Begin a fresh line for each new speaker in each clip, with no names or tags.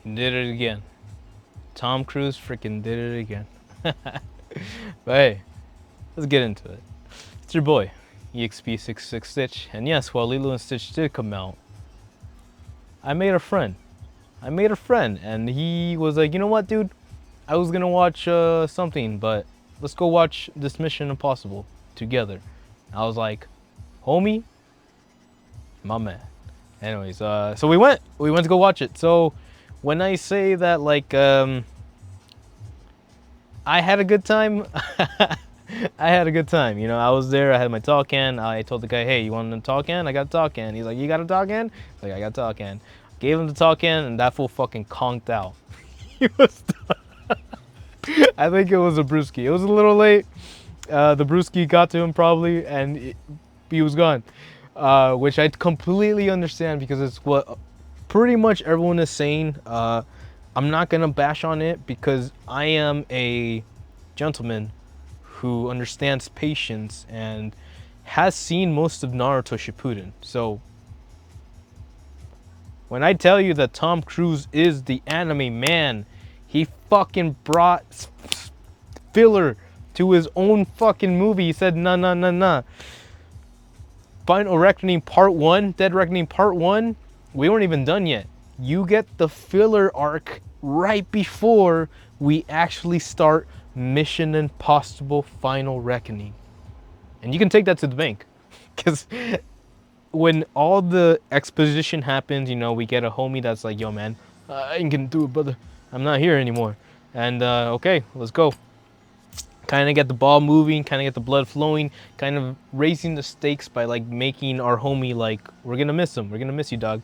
Did it again. Tom Cruise freaking did it again. But hey, let's get into it. It's your boy, EXP66Stitch, and yes, while Lilo and Stitch did come out, I made a friend. And he was like, you know what, dude? I was gonna watch something, but let's go watch this Mission Impossible together. I was like, homie, my man. Anyways, so we went to go watch it. So when I say that, like, I had a good time. I had a good time. You know, I was there. I had my talk can. I told the guy, hey, you want a talk can? I got a talk can. He's like, you got a talk can? Like, I got a talk can. Gave him the talk can, and that fool fucking conked out. He was I think it was a brewski. It was a little late. The brewski got to him probably, and he was gone. Which I completely understand because it's what pretty much everyone is saying. I'm not gonna bash on it because I am a gentleman who understands patience and has seen most of Naruto Shippuden. So when I tell you that Tom Cruise is the anime man, he fucking brought filler to his own fucking movie. He said, nah, nah, nah, nah. Final Reckoning Part 1, Dead Reckoning Part 1, we weren't even done yet. You get the filler arc right before we actually start Mission Impossible Final Reckoning. And you can take that to the bank. Because when all the exposition happens, you know, we get a homie that's like, yo, man, I ain't gonna do it, brother. I'm not here anymore. And okay, let's go. Kind of get the ball moving, kind of get the blood flowing, kind of raising the stakes by like making our homie like, we're gonna miss him, we're gonna miss you, dog.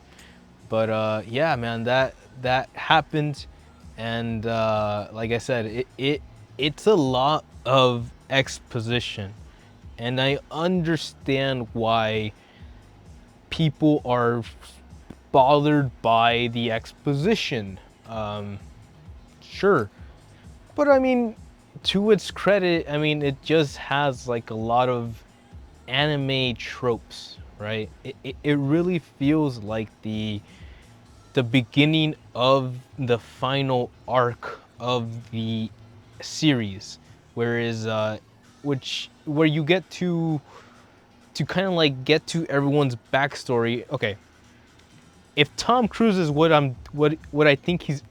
But yeah, man, that happened, and like I said, it's a lot of exposition, and I understand why people are bothered by the exposition. Sure, but I mean, to its credit, I mean, it just has like a lot of anime tropes, right? It really feels like the beginning of the final arc of the series, whereas where you get to kind of like get to everyone's backstory. Okay, if Tom Cruise is what I think he's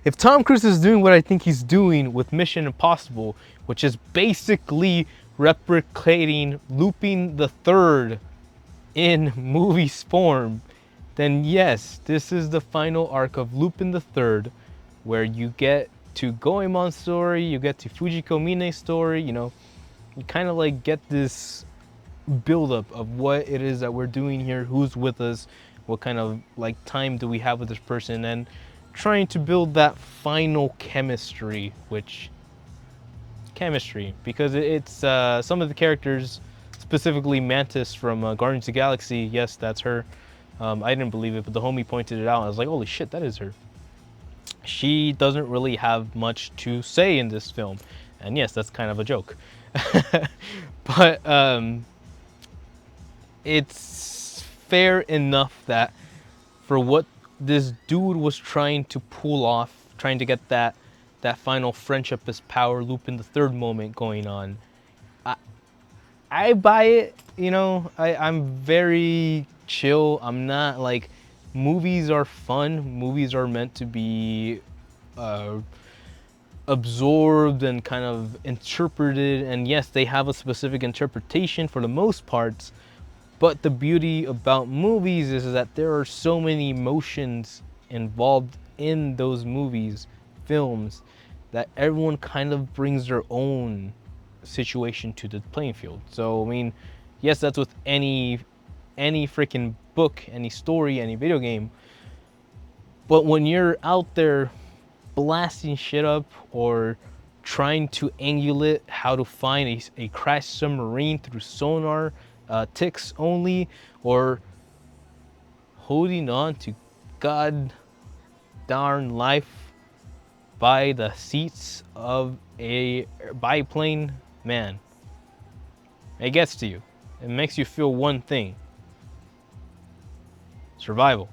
if Tom Cruise is doing what I think he's doing with Mission Impossible, which is basically replicating Lupin the Third in movie form, then yes, this is the final arc of Lupin the Third, where you get to Goemon's story, you get to Fujiko Mine's story. You know, you kind of like get this buildup of what it is that we're doing here, who's with us, what kind of like time do we have with this person, and trying to build that final chemistry, because it's some of the characters, specifically Mantis from Guardians of the Galaxy. Yes, that's her. I didn't believe it, but the homie pointed it out. I was like, holy shit, that is her. She doesn't really have much to say in this film, and yes, that's kind of a joke. But it's fair enough that for what this dude was trying to pull off, trying to get that final friendship is power Lupin the Third moment going on, I buy it. You know, I'm very chill. I'm not like, movies are fun. Movies are meant to be absorbed and kind of interpreted. And yes, they have a specific interpretation for the most parts. But the beauty about movies is that there are so many emotions involved in those movies, films, that everyone kind of brings their own situation to the playing field. So I mean, yes, that's with any freaking book, any story, any video game. But when you're out there blasting shit up or trying to angulate how to find a crashed submarine through sonar, ticks only, or holding on to god darn life by the seats of a biplane, man, it gets to you. It makes you feel one thing: survival.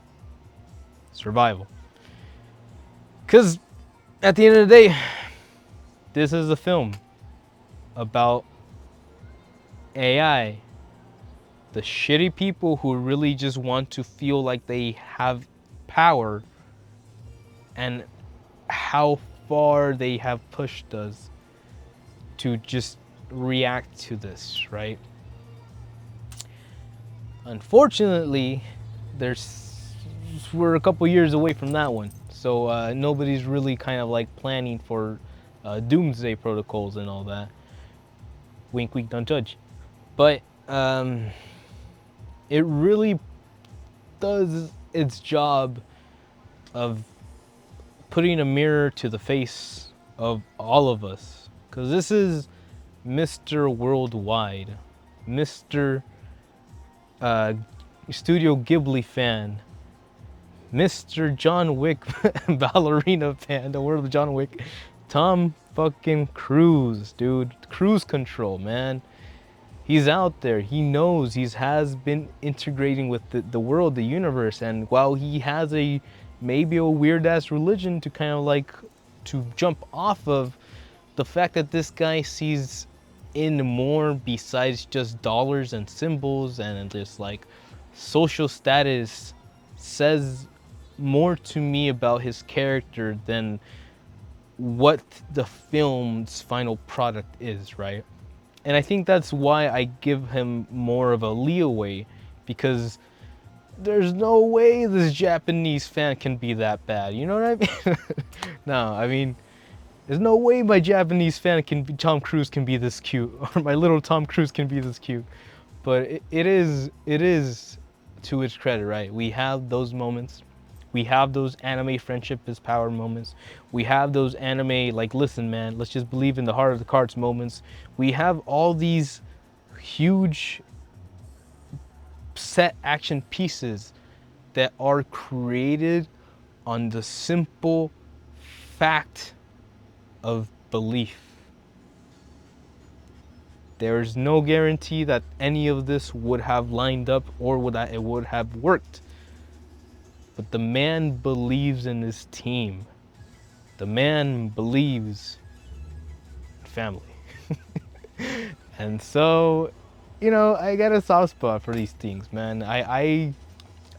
Because at the end of the day, this is a film about AI. The shitty people who really just want to feel like they have power, and how far they have pushed us to just react to this, right? Unfortunately, we're a couple years away from that one, so nobody's really kind of like planning for doomsday protocols and all that. Wink, wink, don't judge. But it really does its job of putting a mirror to the face of all of us, because this is Mr. Worldwide, Mr. Studio Ghibli fan, Mr. John Wick ballerina fan, the world of John Wick, Tom fucking Cruise, dude. Cruise control, man. He's out there. He knows. He has been integrating with the world, the universe. And while he has maybe a weird ass religion to kind of like to jump off of, the fact that this guy sees in more besides just dollars and symbols and just like social status says more to me about his character than what the film's final product is, right? And I think that's why I give him more of a leeway, because there's no way this Japanese fan can be that bad. You know what I mean? No, I mean, there's no way my Japanese fan Tom Cruise can be this cute, or my little Tom Cruise can be this cute. But it is to its credit, right? We have those moments. We have those anime friendship is power moments. We have those anime, like, listen, man, let's just believe in the heart of the cards moments. We have all these huge set action pieces that are created on the simple fact of belief. There's no guarantee that any of this would have lined up or that it would have worked. But the man believes in his team. The man believes in family. And so, you know, I got a soft spot for these things, man. I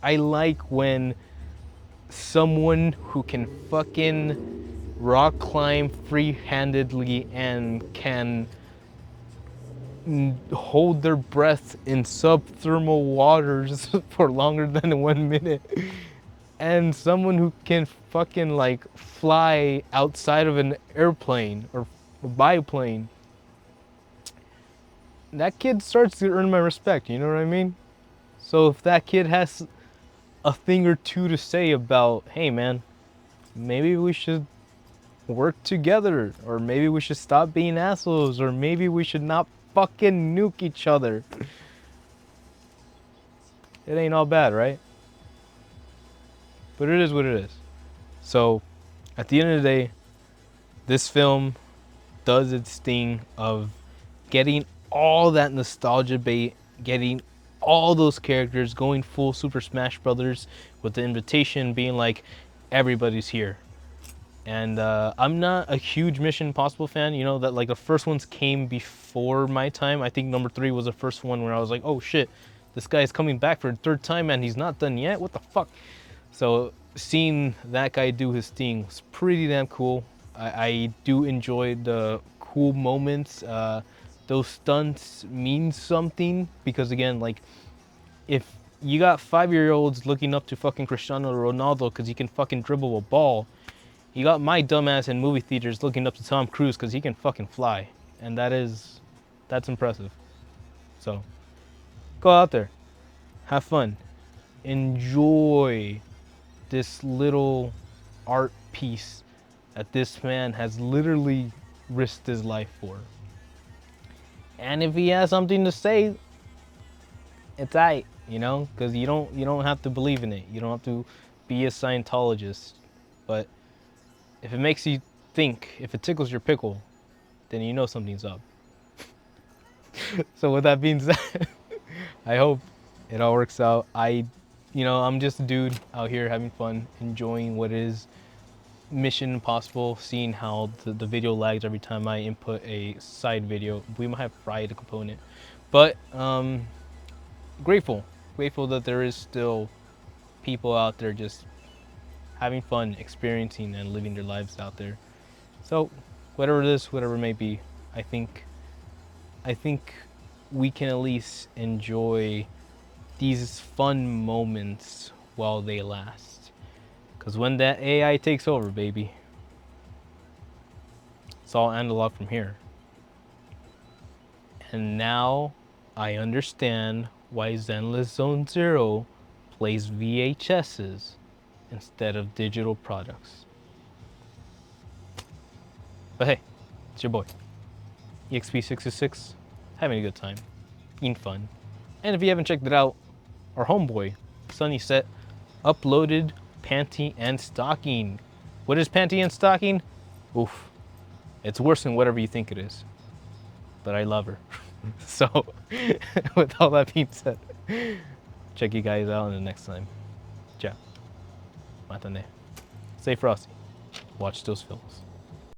like when someone who can fucking rock climb free-handedly and can hold their breath in subthermal waters for longer than 1 minute, and someone who can fucking like fly outside of an airplane or a biplane. That kid starts to earn my respect, you know what I mean? So if that kid has a thing or two to say about, hey man, maybe we should work together, or maybe we should stop being assholes, or maybe we should not fucking nuke each other, it ain't all bad, right? But it is what it is. So at the end of the day, this film does its thing of getting all that nostalgia bait, getting all those characters, going full Super Smash Brothers with the invitation being like, everybody's here. And I'm not a huge Mission Impossible fan. You know, that like the first ones came before my time. I think number 3 was the first one where I was like, oh shit, this guy is coming back for the 3rd time and he's not done yet? What the fuck? So seeing that guy do his thing was pretty damn cool. I do enjoy the cool moments. Those stunts mean something, because again, like, if you got 5-year-olds looking up to fucking Cristiano Ronaldo because he can fucking dribble a ball, you got my dumbass in movie theaters looking up to Tom Cruise because he can fucking fly. And that's impressive. So, go out there. Have fun. Enjoy this little art piece that this man has literally risked his life for. And if he has something to say, it's aight, you know? Because you don't have to believe in it. You don't have to be a Scientologist. But if it makes you think, if it tickles your pickle, then you know something's up. So with that being said, I hope it all works out. I'm just a dude out here having fun, enjoying what is Mission Impossible, seeing how the video lags every time I input a side video. We might have fried a component, but grateful that there is still people out there just having fun, experiencing and living their lives out there. So whatever it is, whatever it may be, I think we can at least enjoy these fun moments while they last. Because when that AI takes over, baby, it's all analog from here. And now I understand why Zenless Zone Zero plays VHSs instead of digital products. But hey, it's your boy, EXP666, having a good time, being fun. And if you haven't checked it out, our homeboy, Sunny Set, uploaded Panty and Stocking. What is Panty and Stocking? Oof. It's worse than whatever you think it is. But I love her. So, with all that being said, check you guys out in the next time. Ciao. Matane. Stay frosty. Watch those films.